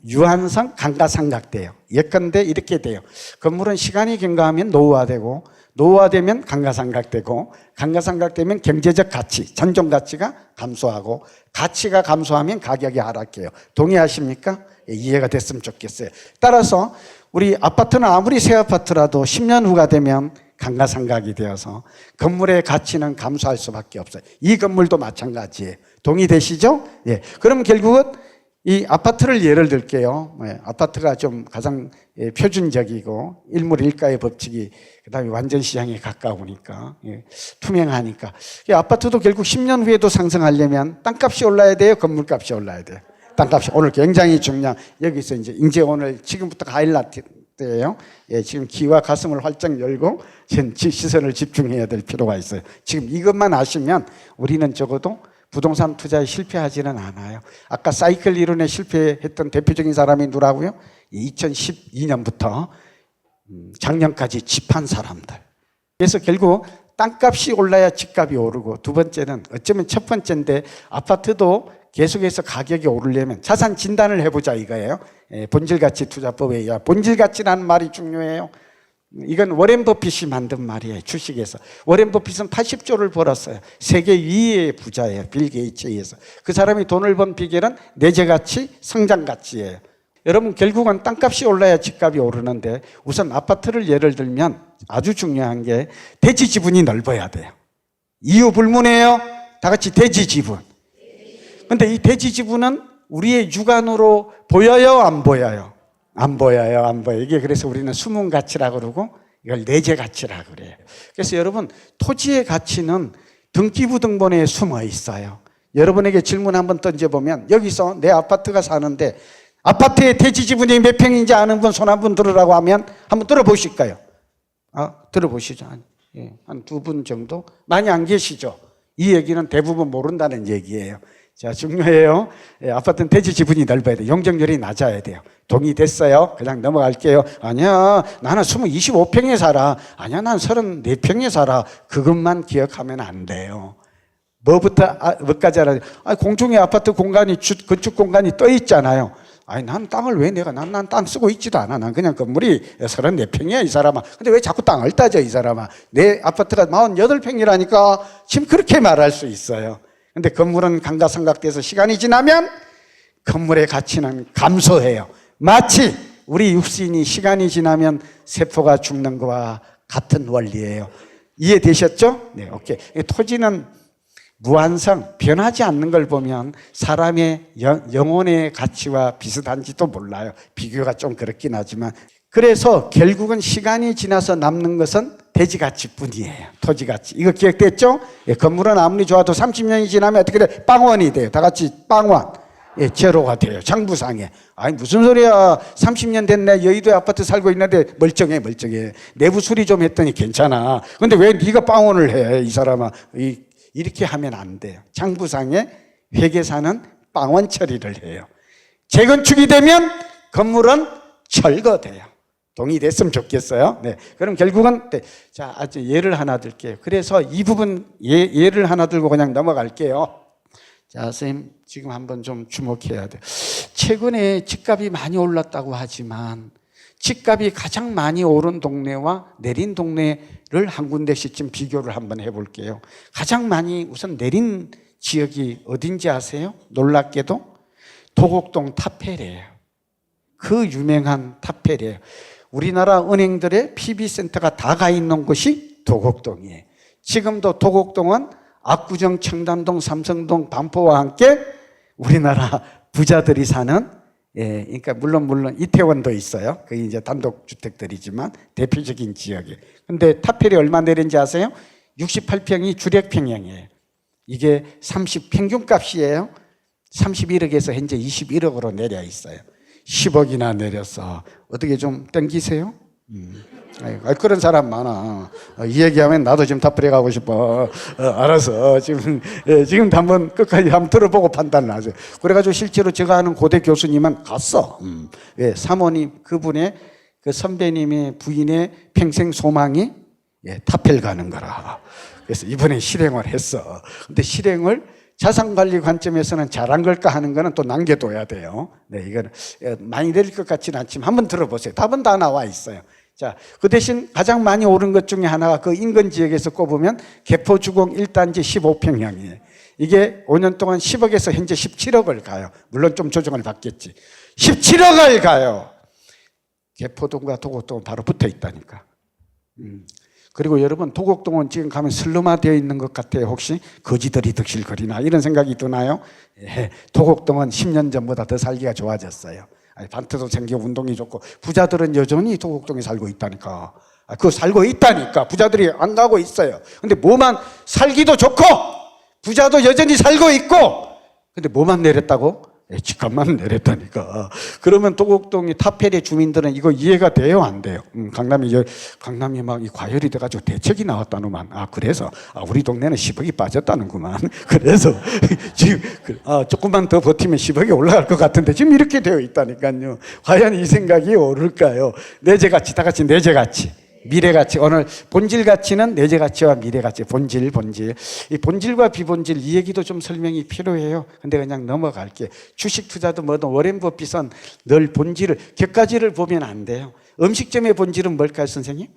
유한성, 감가상각돼요. 예컨대 이렇게 돼요. 건물은 시간이 경과하면 노후화되고, 노후화되면 감가상각되고, 감가상각되면 경제적 가치, 전종 가치가 감소하고, 가치가 감소하면 가격이 하락해요. 동의하십니까? 이해가 됐으면 좋겠어요. 따라서 우리 아파트는 아무리 새 아파트라도 10년 후가 되면 감가상각이 되어서 건물의 가치는 감소할 수밖에 없어요. 이 건물도 마찬가지예요. 동의되시죠? 예. 그럼 결국은 이 아파트를 예를 들게요. 예. 아파트가 좀 가장 표준적이고 일물일가의 법칙이 그다음에 완전 시장에 가까우니까, 예. 투명하니까. 이 아파트도 결국 10년 후에도 상승하려면 땅값이 올라야 돼요, 건물값이 올라야 돼요. 땅값이 오늘 굉장히 중요한, 여기서 이제 오늘 지금부터 하이라이트예요. 예, 지금 귀와 가슴을 활짝 열고 시선을 집중해야 될 필요가 있어요. 지금 이것만 아시면 우리는 적어도 부동산 투자에 실패하지는 않아요. 아까 사이클 이론에 실패했던 대표적인 사람이 누구라고요? 2012년부터 작년까지 집한 사람들. 그래서 결국 땅값이 올라야 집값이 오르고, 두 번째는 어쩌면 첫 번째인데, 아파트도 계속해서 가격이 오르려면 자산 진단을 해보자 이거예요. 본질가치 투자법에 의해 본질가치라는 말이 중요해요. 이건 워렌 버핏이 만든 말이에요. 주식에서. 워렌 버핏은 80조를 벌었어요. 세계 위의 부자예요. 빌 게이츠에 의해서. 그 사람이 돈을 번 비결은 내재가치, 성장가치예요. 여러분, 결국은 땅값이 올라야 집값이 오르는데, 우선 아파트를 예를 들면 아주 중요한 게 대지 지분이 넓어야 돼요. 이유 불문이에요. 다 같이 대지 지분. 근데 이 대지 지분은 우리의 육안으로 보여요, 안 보여요? 안 보여요, 안 보여요. 이게 그래서 우리는 숨은 가치라고 그러고 이걸 내재 가치라고 그래요. 그래서 여러분, 토지의 가치는 등기부등본에 숨어 있어요. 여러분에게 질문 한번 던져보면, 여기서 내 아파트가 사는데 아파트의 대지 지분이 몇 평인지 아는 분 손 한번 들으라고 하면 한번 들어보실까요? 들어보시죠. 한 두 분 정도? 많이 안 계시죠? 이 얘기는 대부분 모른다는 얘기예요. 자, 중요해요. 아파트는 대지 지분이 넓어야 돼요. 용적률이 낮아야 돼요. 동의됐어요? 그냥 넘어갈게요. 아니야, 나는 25평에 살아. 아니야, 난 34평에 살아. 그것만 기억하면 안 돼요. 뭐까지 알아야 돼요? 공중에 아파트 공간이, 건축 공간이 떠 있잖아요. 난 땅을 왜 난 땅 쓰고 있지도 않아. 난 그냥 건물이 34평이야, 이 사람아. 근데 왜 자꾸 땅을 따져, 이 사람아. 내 아파트가 48평이라니까 지금 그렇게 말할 수 있어요. 근데 건물은 감가상각돼서 시간이 지나면 건물의 가치는 감소해요. 마치 우리 육신이 시간이 지나면 세포가 죽는 거와 같은 원리예요. 이해되셨죠? 네, 오케이. 토지는 무한성, 변하지 않는 걸 보면 사람의 영혼의 가치와 비슷한지도 몰라요. 비교가 좀 그렇긴 하지만. 그래서 결국은 시간이 지나서 남는 것은 대지 가치뿐이에요. 토지 가치. 이거 기억됐죠? 예, 건물은 아무리 좋아도 30년이 지나면 어떻게 돼? 빵원이 돼요. 다 같이 빵원. 예, 제로가 돼요. 장부상에. 무슨 소리야. 30년 됐네. 여의도에 아파트 살고 있는데 멀쩡해. 내부 수리 좀 했더니 괜찮아. 근데 왜 네가 빵원을 해, 이 사람아. 이렇게 하면 안 돼요. 장부상에 회계사는 빵원 처리를 해요. 재건축이 되면 건물은 철거돼요. 동의됐으면 좋겠어요. 네. 그럼 결국은, 네. 자, 아주 예를 하나 들게요. 그래서 이 부분 예를 하나 들고 그냥 넘어갈게요. 자, 선생님, 지금 한번 좀 주목해야 돼요. 최근에 집값이 많이 올랐다고 하지만 집값이 가장 많이 오른 동네와 내린 동네를 한 군데씩 좀 비교를 한번 해볼게요. 가장 많이 우선 내린 지역이 어딘지 아세요? 놀랍게도 도곡동 타페리예요. 그 유명한 타페리예요. 우리나라 은행들의 PB센터가 다 가 있는 곳이 도곡동이에요. 지금도 도곡동은 압구정, 청담동, 삼성동, 반포와 함께 우리나라 부자들이 사는, 예, 그러니까 물론 이태원도 있어요. 그게 이제 단독주택들이지만 대표적인 지역이에요. 근데 타펠이 얼마 내린지 아세요? 68평이 주력평형이에요. 이게 평균값이에요. 31억에서 현재 21억으로 내려 있어요. 10억이나 내려서 어떻게 좀 땡기세요? 그런 사람 많아. 이 얘기하면 나도 지금 타프레 가고 싶어. 알아서 지금 한번 끝까지 한번 들어보고 판단을 하세요. 그래가지고 실제로 제가 아는 고대 교수님은 갔어. 왜? 사모님, 그분의 그 선배님의 부인의 평생 소망이 타펠 가는 거라. 그래서 이번에 실행을 했어. 근데 실행을 자산관리 관점에서는 잘한 걸까 하는 거는 또 남겨둬야 돼요. 네, 이거는 많이 내릴 것 같지는 않지만 한번 들어보세요. 답은 다 나와 있어요. 자, 그 대신 가장 많이 오른 것 중에 하나가 그 인근 지역에서 꼽으면 개포주공 1단지 15평형이에요. 이게 5년 동안 10억에서 현재 17억을 가요. 물론 좀 조정을 받겠지. 17억을 가요. 개포동과 도곡동은 바로 붙어 있다니까. 그리고 여러분, 도곡동은 지금 가면 슬럼화되어 있는 것 같아요. 혹시 거지들이 득실거리나 이런 생각이 드나요? 도곡동은 10년 전보다 더 살기가 좋아졌어요. 반트도 생기고 운동이 좋고, 부자들은 여전히 도곡동에 살고 있다니까. 그거 살고 있다니까. 부자들이 안 가고 있어요. 근데 뭐만 살기도 좋고 부자도 여전히 살고 있고, 근데 뭐만 내렸다고? 집값만 내렸다니까. 그러면 도곡동이 타펠의 주민들은 이거 이해가 돼요, 안 돼요? 강남이 막 과열이 돼가지고 대책이 나왔다는만. 그래서 우리 동네는 10억이 빠졌다는구만. 그래서 지금 조금만 더 버티면 10억이 올라갈 것 같은데 지금 이렇게 되어 있다니까요. 과연 이 생각이 옳을까요? 내재가치, 다 같이 내재가치. 미래가치, 오늘 본질가치는 내재가치와 미래가치, 본질. 이 본질과 비본질, 이 얘기도 좀 설명이 필요해요. 근데 그냥 넘어갈게. 주식 투자도 뭐든 워렌 버핏은 늘 본질을, 격가지를 보면 안 돼요. 음식점의 본질은 뭘까요, 선생님?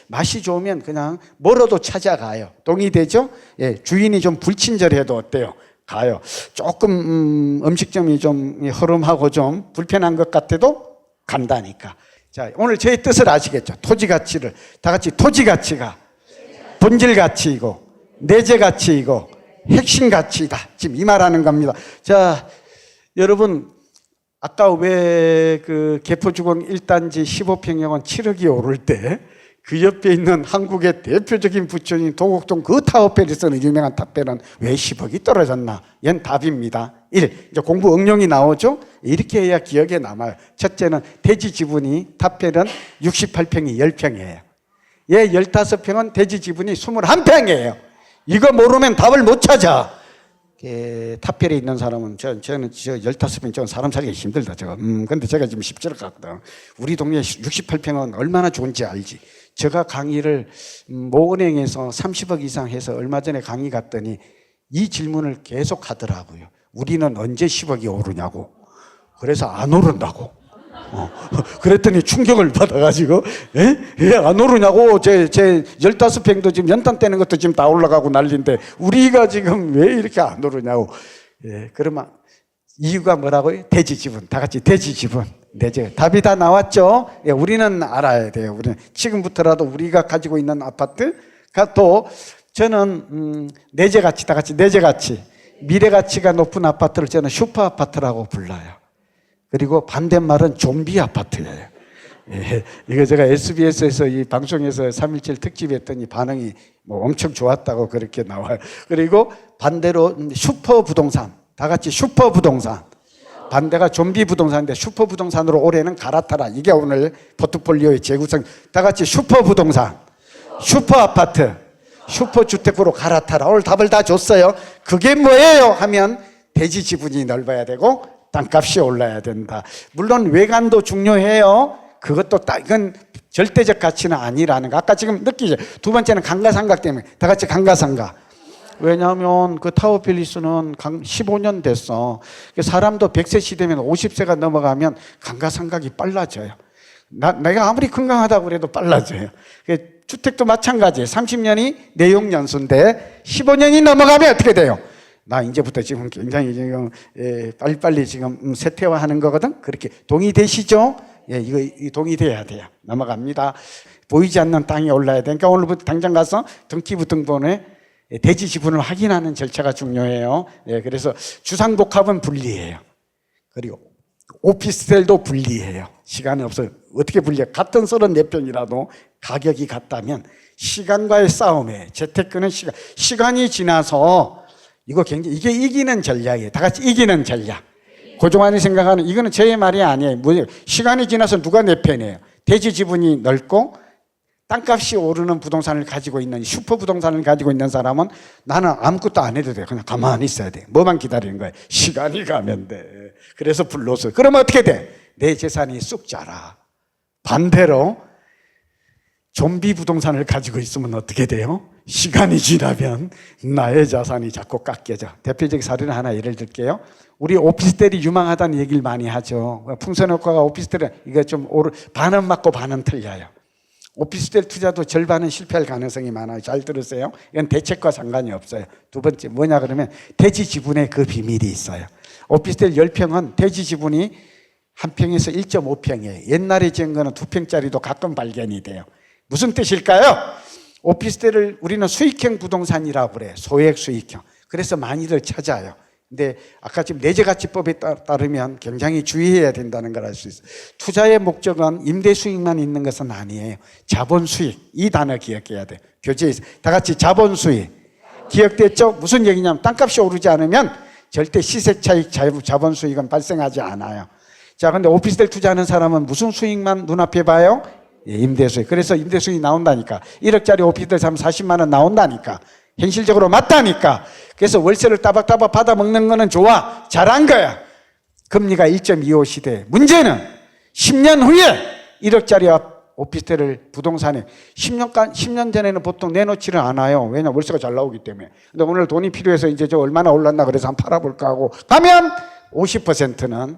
맛이 좋으면 그냥 뭐로도 찾아가요. 동의되죠? 주인이 좀 불친절해도 어때요? 가요. 조금 음식점이 좀 허름하고 좀 불편한 것 같아도 간다니까. 자, 오늘 저의 뜻을 아시겠죠? 토지 가치를 다 같이, 토지 가치가 본질 가치이고 내재 가치이고 핵심 가치이다. 지금 이 말하는 겁니다. 자, 여러분, 아까 왜 그 개포주공 1단지 15평형은 7억이 오를 때 그 옆에 있는 한국의 대표적인 부촌인 도곡동 그 타워펠이 쓰는 유명한 타펠은 왜 10억이 떨어졌나? 얜 답입니다. 1. 이제 공부 응용이 나오죠? 이렇게 해야 기억에 남아요. 첫째는 대지 지분이 타펠은 68평이 10평이에요. 얘 15평은 대지 지분이 21평이에요. 이거 모르면 답을 못 찾아. 타펠에 있는 사람은 저는 15평 저는 사람 살기가 힘들다. 근데 제가 지금 17억 같거든. 우리 동네 68평은 얼마나 좋은지 알지. 제가 강의를 모은행에서 30억 이상 해서 얼마 전에 강의 갔더니 이 질문을 계속 하더라고요. 우리는 언제 10억이 오르냐고. 그래서 안 오른다고. 그랬더니 충격을 받아가지고, 왜 안 오르냐고. 제 15평도 지금 연탄 떼는 것도 지금 다 올라가고 난리인데, 우리가 지금 왜 이렇게 안 오르냐고. 그러면 이유가 뭐라고요? 대지 지분. 다 같이 대지 지분. 내재. 답이 다 나왔죠? 우리는 알아야 돼요. 우리는 지금부터라도 우리가 가지고 있는 아파트가 또, 저는, 내재 가치, 다 같이 내재 가치. 미래 가치가 높은 아파트를 저는 슈퍼 아파트라고 불러요. 그리고 반대말은 좀비 아파트예요. 이거 제가 SBS에서 이 방송에서 3.17 특집 했더니 반응이 뭐 엄청 좋았다고 그렇게 나와요. 그리고 반대로 슈퍼 부동산. 다 같이 슈퍼 부동산. 반대가 좀비 부동산인데 슈퍼 부동산으로 올해는 갈아타라. 이게 오늘 포트폴리오의 재구성. 다 같이 슈퍼 부동산. 슈퍼 아파트. 슈퍼 주택으로 갈아타라. 오늘 답을 다 줬어요. 그게 뭐예요? 하면 대지 지분이 넓어야 되고 땅값이 올라야 된다. 물론 외관도 중요해요. 그것도 이건 절대적 가치는 아니라는 거. 아까 지금 느끼죠. 두 번째는 감가상각 때문에. 다 같이 감가상각. 왜냐하면 그 타워팰리스는 15년 됐어. 사람도 100세 시대면 50세가 넘어가면 감가상각이 빨라져요. 내가 아무리 건강하다고 그래도 빨라져요. 주택도 마찬가지예요. 30년이 내용연수인데 15년이 넘어가면 어떻게 돼요? 나 이제부터 지금 굉장히 지금 빨리빨리 지금 세태화하는 거거든. 그렇게 동의되시죠? 이거 동의돼야 돼요. 넘어갑니다. 보이지 않는 땅이 올라야 되니까 오늘부터 당장 가서 등기부 등본에 대지 지분을 확인하는 절차가 중요해요. 그래서 주상복합은 분리해요. 그리고 오피스텔도 분리해요. 시간이 없어요. 어떻게 분리해요? 같은 34평이라도 가격이 같다면 시간과의 싸움에 재테크는 시간이 지나서 이게 이기는 전략이에요. 다 같이 이기는 전략. 고종환이 생각하는, 이거는 제 말이 아니에요. 시간이 지나서 누가 내 편이에요? 대지 지분이 넓고 땅값이 오르는 부동산을 가지고 있는, 슈퍼 부동산을 가지고 있는 사람은 나는 아무것도 안 해도 돼. 그냥 가만히 있어야 돼. 뭐만 기다리는 거야? 시간이 가면 돼. 그래서 불러서. 그러면 어떻게 돼? 내 재산이 쑥 자라. 반대로 좀비 부동산을 가지고 있으면 어떻게 돼요? 시간이 지나면 나의 자산이 자꾸 깎여져. 대표적인 사례를 하나 예를 들게요. 우리 오피스텔이 유망하다는 얘기를 많이 하죠. 풍선효과가 오피스텔은 이거 좀 반은 맞고 반은 틀려요. 오피스텔 투자도 절반은 실패할 가능성이 많아요. 잘 들으세요. 이건 대책과 상관이 없어요. 두 번째 뭐냐 그러면 대지 지분의 그 비밀이 있어요. 오피스텔 10평은 대지 지분이 한 평에서 1.5평이에요. 옛날에 지은 거는 2평짜리도 가끔 발견이 돼요. 무슨 뜻일까요? 오피스텔을 우리는 수익형 부동산이라고 그래요. 소액 수익형. 그래서 많이들 찾아요. 근데 아까 지금 내재가치법에 따르면 굉장히 주의해야 된다는 걸 알 수 있어요. 투자의 목적은 임대 수익만 있는 것은 아니에요. 자본 수익. 이 단어 기억해야 돼요. 교재에서 다 같이 자본 수익. 기억됐죠? 무슨 얘기냐면 땅값이 오르지 않으면 절대 시세 차익 자본 수익은 발생하지 않아요. 자, 근데 오피스텔 투자하는 사람은 무슨 수익만 눈앞에 봐요? 임대 수익. 그래서 임대 수익이 나온다니까. 1억짜리 오피스텔 사면 40만 원 나온다니까. 현실적으로 맞다니까. 그래서 월세를 따박따박 받아 먹는 거는 좋아. 잘한 거야. 금리가 1.25 시대. 문제는 10년 후에 1억짜리 오피스텔을 부동산에 10년 전에는 보통 내놓지를 않아요. 왜냐 월세가 잘 나오기 때문에. 근데 오늘 돈이 필요해서 이제 저 얼마나 올랐나 그래서 한번 팔아볼까 하고 가면 50%는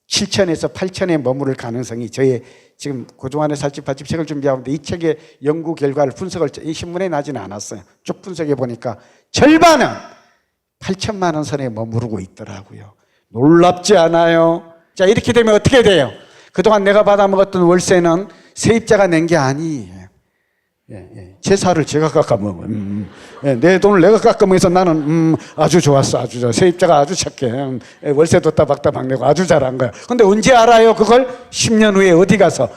7천에서 8천에 머무를 가능성이 저의 지금 고종환의 살집 팔집 책을 준비하는데 이 책의 연구 결과를 분석을 이 신문에 나지는 않았어요. 쭉 분석해 보니까 절반은 8천만 원 선에 머무르고 있더라고요. 놀랍지 않아요? 자, 이렇게 되면 어떻게 돼요? 그동안 내가 받아먹었던 월세는 세입자가 낸 게 아니에요. 제 살을 제가 깎아먹어. 내 돈을 내가 깎아먹어서 나는 아주 좋았어. 아주 좋아. 세입자가 아주 착해. 월세도 따박따박 내고 아주 잘한 거야. 근데 언제 알아요? 그걸 10년 후에 어디 가서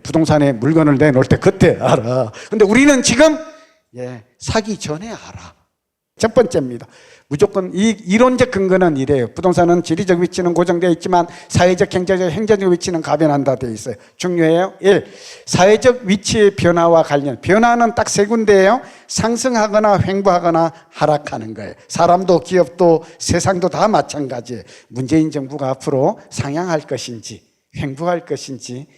부동산에 물건을 내놓을 때 그때 알아. 근데 우리는 지금 사기 전에 알아. 첫 번째입니다. 무조건 이 이론적 근거는 이래요. 부동산은 지리적 위치는 고정되어 있지만 사회적, 행정적 위치는 가변한다 되어 있어요. 중요해요. 1. 사회적 위치의 변화와 관련. 변화는 딱 세 군데예요. 상승하거나 횡보하거나 하락하는 거예요. 사람도 기업도 세상도 다 마찬가지예요. 문재인 정부가 앞으로 상향할 것인지 횡보할 것인지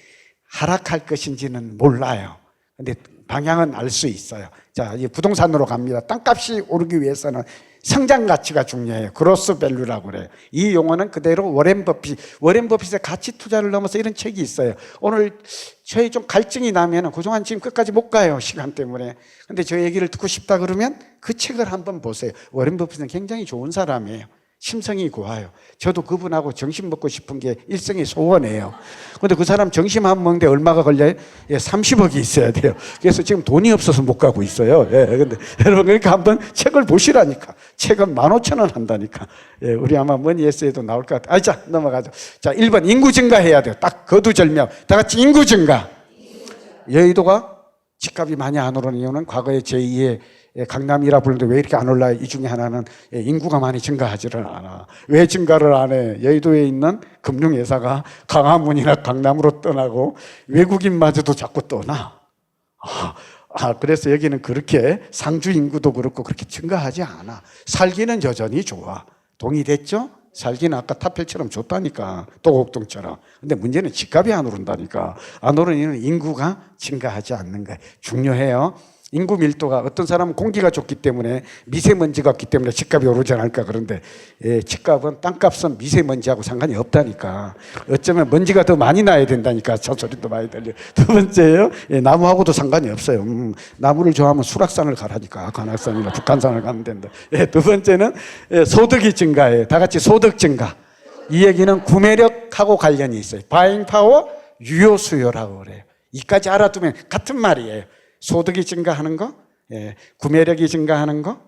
하락할 것인지는 몰라요. 근데 방향은 알 수 있어요. 자, 이제 부동산으로 갑니다. 땅값이 오르기 위해서는 성장 가치가 중요해요. 그로스 밸류라고 그래요. 이 용어는 그대로 워렌 버핏의 가치 투자를 넘어서 이런 책이 있어요. 오늘 저희 좀 갈증이 나면 그동안 지금 끝까지 못 가요. 시간 때문에. 근데 저 얘기를 듣고 싶다 그러면 그 책을 한번 보세요. 워렌 버핏은 굉장히 좋은 사람이에요. 심성이 고와요. 저도 그분하고 점심 먹고 싶은 게 일생의 소원이에요. 근데 그 사람 점심 한 번 먹는데 얼마가 걸려요? 30억이 있어야 돼요. 그래서 지금 돈이 없어서 못 가고 있어요. 근데 여러분 그러니까 한번 책을 보시라니까. 책은 15,000원 한다니까. 우리 아마 머니에서에도 나올 것 같아요. 자, 넘어가죠. 자, 1번 인구 증가해야 돼요. 딱 거두절명. 다 같이 인구 증가. 여의도가 집값이 많이 안 오르는 이유는 과거에 제2의 강남이라 부르는데 왜 이렇게 안 올라요? 이 중에 하나는 인구가 많이 증가하지를 않아. 왜 증가를 안 해? 여의도에 있는 금융회사가 광화문이나 강남으로 떠나고 외국인마저도 자꾸 떠나. 그래서 여기는 그렇게 상주 인구도 그렇고 그렇게 증가하지 않아. 살기는 여전히 좋아. 동의됐죠? 살기는 아까 타펠처럼 좋다니까. 또곡동처럼. 근데 문제는 집값이 안 오른다니까. 안 오르는 이유는 인구가 증가하지 않는 거예요. 중요해요. 인구 밀도가 어떤 사람은 공기가 좋기 때문에 미세먼지가 없기 때문에 집값이 오르지 않을까. 그런데 집값은 땅값은 미세먼지하고 상관이 없다니까. 어쩌면 먼지가 더 많이 나야 된다니까. 저 소리도 많이 들려요. 두 번째요. 나무하고도 상관이 없어요. 나무를 좋아하면 수락산을 가라니까. 관악산이나 북한산을 가면 된다. 두 번째는 소득이 증가해요. 다 같이 소득 증가. 이 얘기는 구매력하고 관련이 있어요. 바잉 파워, 유효 수요라고 그래요. 이까지 알아두면 같은 말이에요. 소득이 증가하는 거, 구매력이 증가하는 거,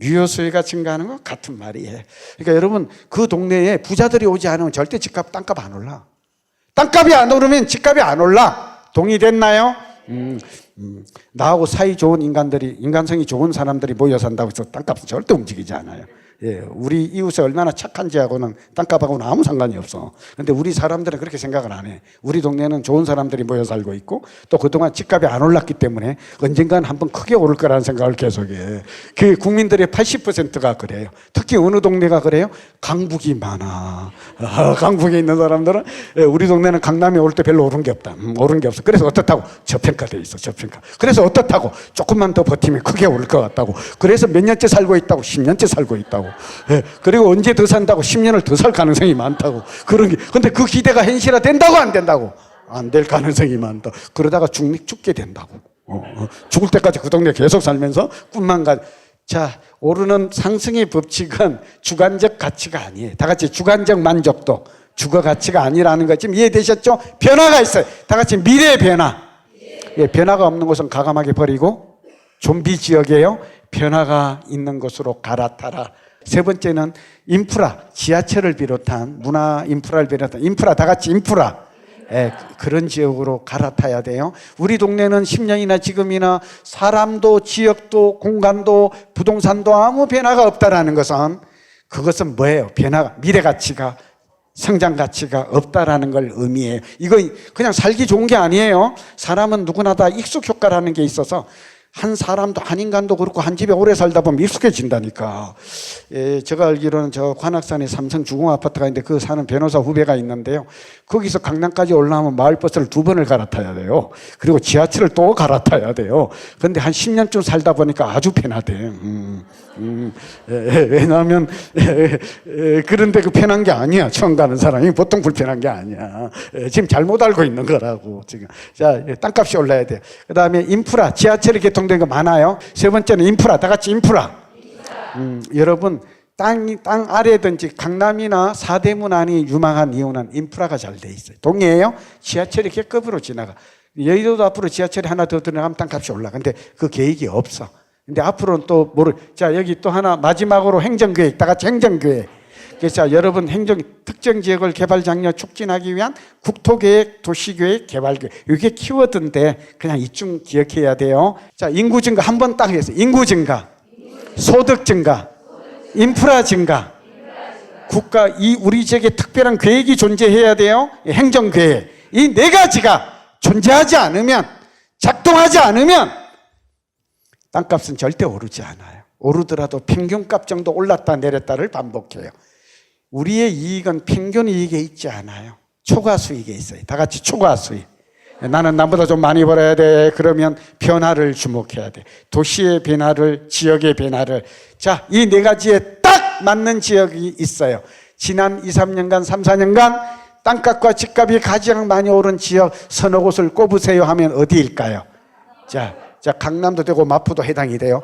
유효 수요가 증가하는 거 같은 말이에요. 그러니까 여러분 그 동네에 부자들이 오지 않으면 절대 집값, 땅값 안 올라. 땅값이 안 오르면 집값이 안 올라. 동의됐나요? 나하고 사이 좋은 인간들이, 인간성이 좋은 사람들이 모여 산다고 해서 땅값은 절대 움직이지 않아요. 예, 우리 이웃이 얼마나 착한지하고는 땅값하고는 아무 상관이 없어. 근데 우리 사람들은 그렇게 생각을 안 해. 우리 동네는 좋은 사람들이 모여 살고 있고 또 그동안 집값이 안 올랐기 때문에 언젠간 한번 크게 오를 거라는 생각을 계속해. 그 국민들의 80%가 그래요. 특히 어느 동네가 그래요? 강북이 많아. 강북에 있는 사람들은 예, 우리 동네는 강남에 올 때 별로 오른 게 없다. 오른 게 없어. 그래서 어떻다고? 저평가돼 있어. 저평가. 그래서 어떻다고? 조금만 더 버티면 크게 오를 것 같다고. 그래서 몇 년째 살고 있다고? 10년째 살고 있다고. 예, 그리고 언제 더 산다고? 10년을 더 살 가능성이 많다고. 그런 게. 근데 그 기대가 현실화 된다고 안 된다고? 안 될 가능성이 많다. 그러다가 죽게 된다고. 죽을 때까지 그 동네 계속 살면서 꿈만 가. 자, 오르는 상승의 법칙은 주관적 가치가 아니에요. 다 같이 주관적 만족도, 주거 가치가 아니라는 거 지금 이해되셨죠? 변화가 있어요. 다 같이 미래의 변화. 예, 변화가 없는 곳은 가감하게 버리고 좀비 지역이에요. 변화가 있는 곳으로 갈아타라. 세 번째는 인프라, 지하철을 비롯한 문화 인프라를 비롯한 인프라, 다 같이 인프라. 예, 그런 지역으로 갈아타야 돼요. 우리 동네는 10년이나 지금이나 사람도 지역도 공간도 부동산도 아무 변화가 없다라는 것은 그것은 뭐예요? 변화가, 미래 가치가, 성장 가치가 없다라는 걸 의미해요. 이거 그냥 살기 좋은 게 아니에요. 사람은 누구나 다 익숙 효과라는 게 있어서 한 사람도 한 인간도 그렇고 한 집에 오래 살다 보면 익숙해진다니까. 예, 제가 알기로는 저 관악산에 삼성 주공 아파트가 있는데 그 사는 변호사 후배가 있는데요. 거기서 강남까지 올라오면 마을버스를 2번을 갈아타야 돼요. 그리고 지하철을 또 갈아타야 돼요. 그런데 한 10년쯤 살다 보니까 아주 편하대. 왜냐하면 그런데 그 편한 게 아니야. 처음 가는 사람이 보통 불편한 게 아니야. 지금 잘못 알고 있는 거라고 지금. 자, 땅값이 올라야 돼. 그 다음에 인프라, 지하철이 개통된 거 많아요. 세 번째는 인프라, 다 같이 인프라. 여러분 땅 아래든지 강남이나 사대문 안이 유망한 이유는 인프라가 잘 돼 있어요. 동해에요. 지하철이 계급으로 지나가. 여의도도 앞으로 지하철이 하나 더 들어가면 땅값이 올라. 근데 그 계획이 없어. 근데 앞으로는 또 자, 여기 또 하나 마지막으로 행정계획, 다 같이 행정계획. 그래서 여러분 특정 지역을 개발 장려 촉진하기 위한 국토계획, 도시계획, 개발계획. 이게 키워드인데 그냥 이쯤 기억해야 돼요. 자, 인구 증가 한 번 딱 해서 인구 증가, 소득 증가, 인프라 증가. 국가 우리 지역에 특별한 계획이 존재해야 돼요. 행정계획. 이 네 가지가 존재하지 않으면, 작동하지 않으면 땅값은 절대 오르지 않아요. 오르더라도 평균값 정도 올랐다 내렸다를 반복해요. 우리의 이익은 평균 이익에 있지 않아요. 초과 수익에 있어요. 다 같이 초과 수익. 나는 남보다 좀 많이 벌어야 돼. 그러면 변화를 주목해야 돼. 도시의 변화를, 지역의 변화를. 자, 이 네 가지에 딱 맞는 지역이 있어요. 지난 2, 3년간, 3, 4년간 땅값과 집값이 가장 많이 오른 지역 서너 곳을 꼽으세요 하면 어디일까요? 자, 강남도 되고 마포도 해당이 돼요.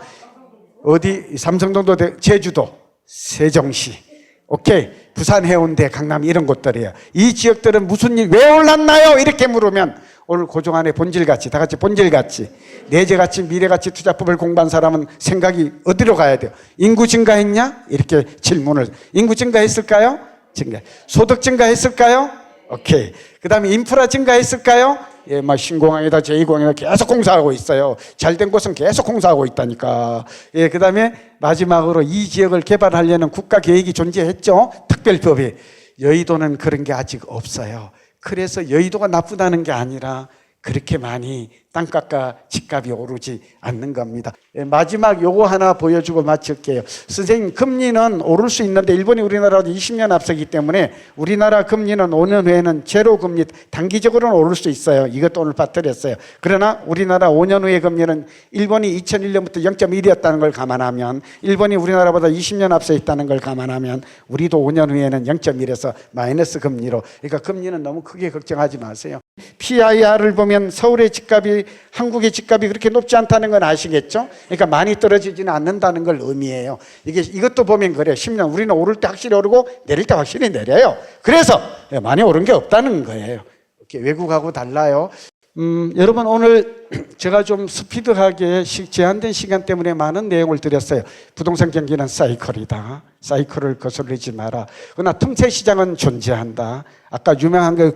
어디? 삼성동도 되고 제주도, 세종시. 오케이. 부산 해운대, 강남 이런 곳들이에요. 이 지역들은 무슨 일, 왜 올랐나요? 이렇게 물으면 오늘 고종안의 본질가치, 다 같이 본질가치, 내재가치, 미래가치 투자법을 공부한 사람은 생각이 어디로 가야 돼요? 인구 증가했냐? 이렇게 질문을. 인구 증가했을까요? 증가. 소득 증가했을까요? 오케이. 그 다음에 인프라 증가했을까요? 예, 막 신공항이다, 제2공항이다 계속 공사하고 있어요. 잘된 곳은 계속 공사하고 있다니까. 예, 그 다음에 마지막으로 이 지역을 개발하려는 국가 계획이 존재했죠. 특별법이. 여의도는 그런 게 아직 없어요. 그래서 여의도가 나쁘다는 게 아니라 그렇게 많이 땅값과 집값이 오르지 않는 겁니다. 마지막 요거 하나 보여주고 마칠게요. 선생님, 금리는 오를 수 있는데 일본이 우리나라보다 20년 앞서기 때문에 우리나라 금리는 5년 후에는 제로 금리, 단기적으로는 오를 수 있어요. 이것도 오늘 빠뜨렸어요. 그러나 우리나라 5년 후의 금리는 일본이 2001년부터 0.1이었다는 걸 감안하면, 일본이 우리나라보다 20년 앞서 있다는 걸 감안하면 우리도 5년 후에는 0.1에서 마이너스 금리로. 그러니까 금리는 너무 크게 걱정하지 마세요. PIR을 보면 서울의 집값이 한국의 집값이 그렇게 높지 않다는 건 아시겠죠? 그러니까 많이 떨어지지는 않는다는 걸 의미해요. 이것도 보면 그래요. 10년 우리는 오를 때 확실히 오르고 내릴 때 확실히 내려요. 그래서 많이 오른 게 없다는 거예요. 이렇게 외국하고 달라요. 여러분, 오늘 제가 좀 스피드하게 제한된 시간 때문에 많은 내용을 드렸어요. 부동산 경기는 사이클이다. 사이클을 거스르지 마라. 그러나 틈새 시장은 존재한다. 아까 유명한 그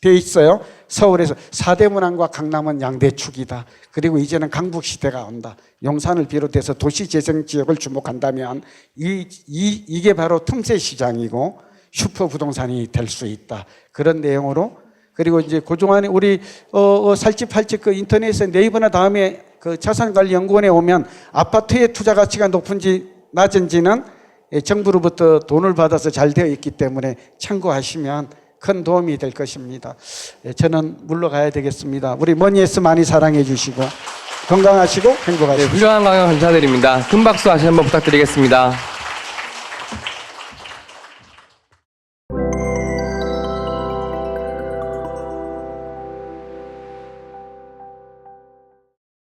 돼 있어요. 서울에서 서대문항과 강남은 양대축이다. 그리고 이제는 강북시대가 온다. 용산을 비롯해서 도시재생지역을 주목한다면 이게 바로 틈새 시장이고 슈퍼 부동산이 될 수 있다. 그런 내용으로. 그리고 이제 그동안에 우리 살집팔집 그 인터넷에 네이버나 다음에 그 자산관리연구원에 오면 아파트의 투자 가치가 높은지 낮은지는 정부로부터 돈을 받아서 잘 되어 있기 때문에 참고하시면 큰 도움이 될 것입니다. 저는 물러가야 되겠습니다. 우리 머니에스 많이 사랑해 주시고 건강하시고 행복하시고. 훌륭한 강연 감사드립니다. 큰 박수 다시 한번 부탁드리겠습니다.